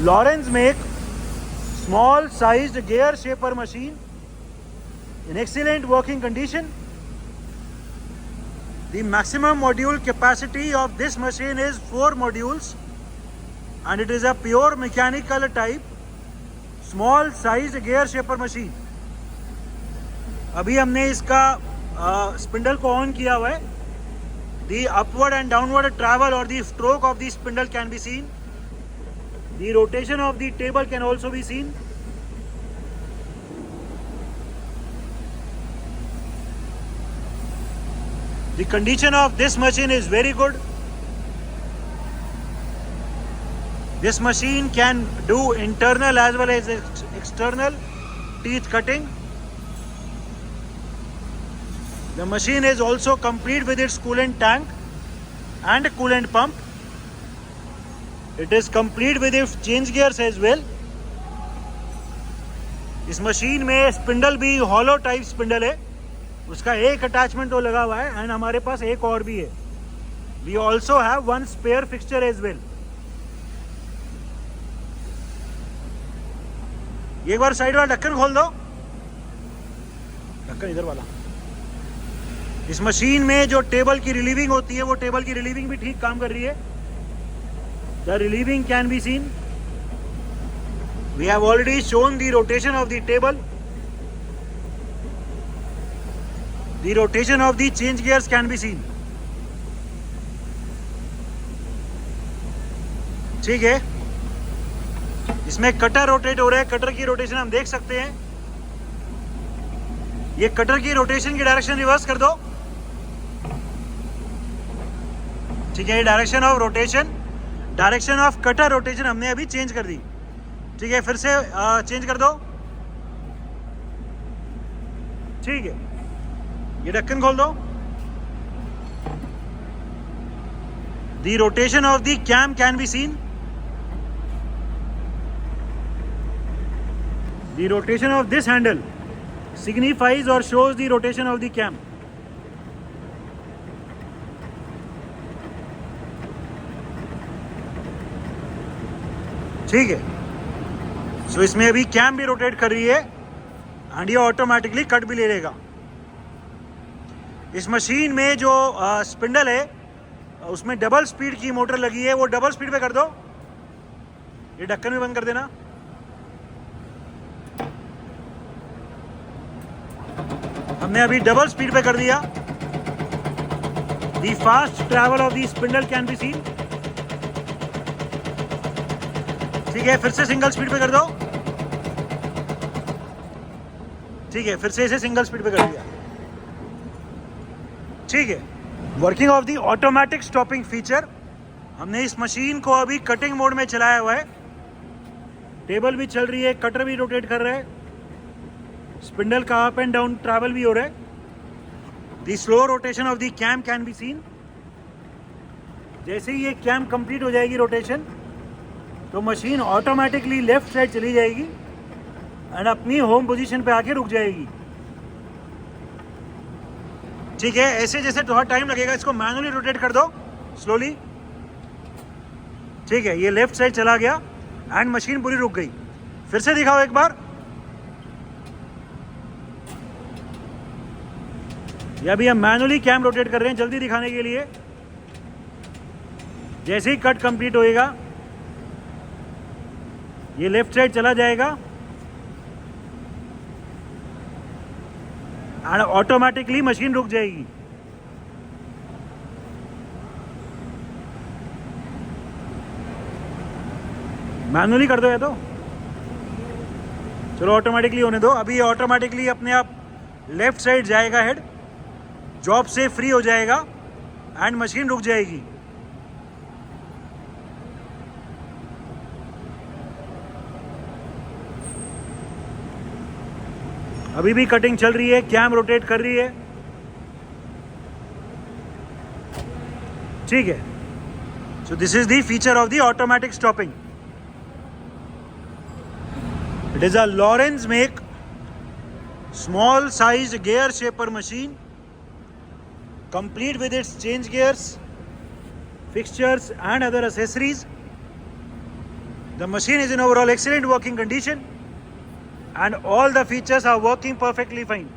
Lawrence make small sized gear shaper machine in excellent working condition. The maximum module capacity of this machine is 4 modules and it is a pure mechanical type small sized gear shaper machine. अभी हमने इसका spindle को on किया हुआ है. The upward and downward travel or the stroke of the spindle can be seen. The rotation of the table can also be seen. The condition of this machine is very good. This machine can do internal as well as external teeth cutting. The machine is also complete with its coolant tank and coolant pump. It is complete with its change gears as well. इस machine में spindle भी hollow type spindle है, उसका एक attachment तो लगा हुआ है एंड हमारे पास एक और भी है. We also have one spare fixture as well. एक बार साइड वाला ढक्कन खोल दो, ढक्कन इधर वाला. इस मशीन में जो टेबल की रिलीविंग होती है वो टेबल की रिलीविंग भी ठीक काम कर रही है. The relieving can be seen. We have already shown the rotation of the table. The rotation of the change gears can be seen. ठीक है, इसमें कटर रोटेट हो रहा है. कटर की रोटेशन हम देख सकते हैं. ये कटर की रोटेशन की डायरेक्शन रिवर्स कर दो. ठीक है, direction of rotation, direction off cutter rotation हमने अभी चेंज कर दी. ठीक है, फिर से चेंज कर दो. ठीक है, ये ढक्कन खोल दो. The rotation of the cam can be seen. The rotation of this handle signifies or shows the rotation of the cam. ठीक है, सो इसमें अभी कैम भी रोटेट कर रही है एंड ये ऑटोमेटिकली कट भी ले लेगा. इस मशीन में जो स्पिंडल है उसमें डबल स्पीड की मोटर लगी है, वो डबल स्पीड पे कर दो. ये ढक्कन भी बंद कर देना. हमने अभी डबल स्पीड पे कर दिया. The fast travel of the spindle can be seen. ठीक है, फिर से सिंगल स्पीड पे कर दो. ठीक है, फिर से इसे सिंगल स्पीड पे कर दिया. ठीक है, working of the automatic stopping feature. हमने इस मशीन को अभी कटिंग मोड में चलाया हुआ है. टेबल भी चल रही है, कटर भी रोटेट कर रहा है, स्पिंडल का अप एंड डाउन ट्रैवल भी हो रहा है. The slow rotation of the cam can be seen. जैसे ही ये कैम कंप्लीट हो जाएगी रोटेशन, तो मशीन ऑटोमेटिकली लेफ्ट साइड चली जाएगी एंड अपनी होम पोजीशन पे आके रुक जाएगी. ठीक है, ऐसे जैसे थोड़ा टाइम लगेगा, इसको मैनुअली रोटेट कर दो स्लोली. ठीक है, ये लेफ्ट साइड चला गया एंड मशीन पूरी रुक गई. फिर से दिखाओ एक बार. ये अभी हम मैनुअली कैम रोटेट कर रहे हैं जल्दी दिखाने के लिए. जैसे ही कट कंप्लीट होएगा ये लेफ्ट साइड चला जाएगा एंड ऑटोमेटिकली मशीन रुक जाएगी. मैनुअली कर दो या तो चलो ऑटोमेटिकली होने दो. अभी ये ऑटोमेटिकली अपने आप लेफ्ट साइड जाएगा, हेड जॉब से फ्री हो जाएगा एंड मशीन रुक जाएगी. अभी भी कटिंग चल रही है, कैम रोटेट कर रही है. ठीक है, so this is the feature of the automatic stopping. It is a Lawrence make small size gear shaper machine complete with its change gears, fixtures and other accessories. The machine is in overall excellent working condition and all the features are working perfectly fine.